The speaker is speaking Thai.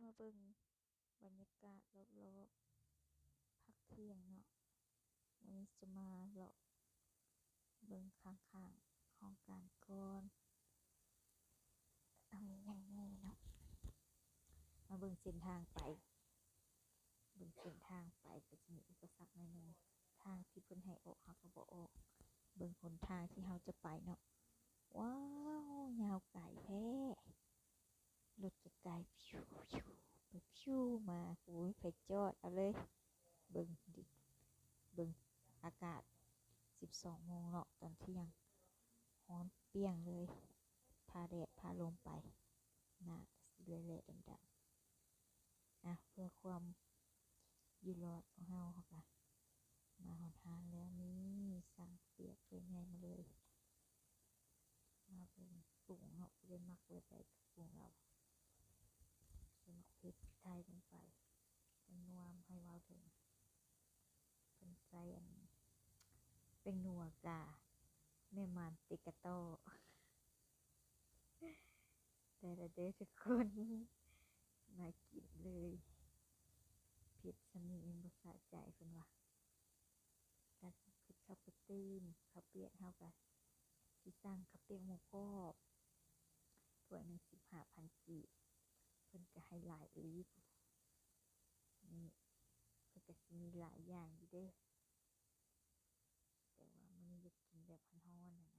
มาเบิ่งบรรยากาศรอบๆพักเที่ยงเนาะวันนี้จะมาเลาะเบิ่งข้างๆห้องการก่อนเอาอย่างนี้เนาะมาเบิ่งเส้นทางไปก็จะมีอุปสรรคหน่อยนึงทางที่เพิ่นให้ออกเขาก็บ่ออกเบิ่งหนทางที่เราจะไปเนาะว้าวยาวไกลแท้รถจะไกลพิวพิวไปพิวมาโอ้ยไปจอดเอาเลยเบิ่งดิเบิ่งอากาศ12 โมงเนาะตอนเที่ยงร้อนเปรี้ยงเลยพาแดดพาลมไปหน้าเละๆดำๆเพื่อความอยู่รอดของเราค่ะมาหอนทานแล้วนี่สั่งเปียกเป็นไงมาเลยมาเป็นปรุงเนาะเรียนมักไว้ใจปรุงเราใส่มะเขือไทยลงไปเป็นนัวให้ว้าวถึงเป็นใส่เป็นนัวกาแม่มันติกะโตแต่ละเด้อทุกคนมากินเลยเผ็ดสมีอินบุษาใจเพิ่นว่าการเผ็ดข้าวปุ้ตีนข้าวเปียกเฮากันสิสั่งข้าวเปียกหมูกรอบถ้วยหนึ่ง15,000 กีบเพิ่นก็ให้หลายอีกนี่เพิ่นก็สิมีหลายอย่างอยู่เด้อแต่ว่ามื้อนี้อยากกินแบบร้อนๆนะ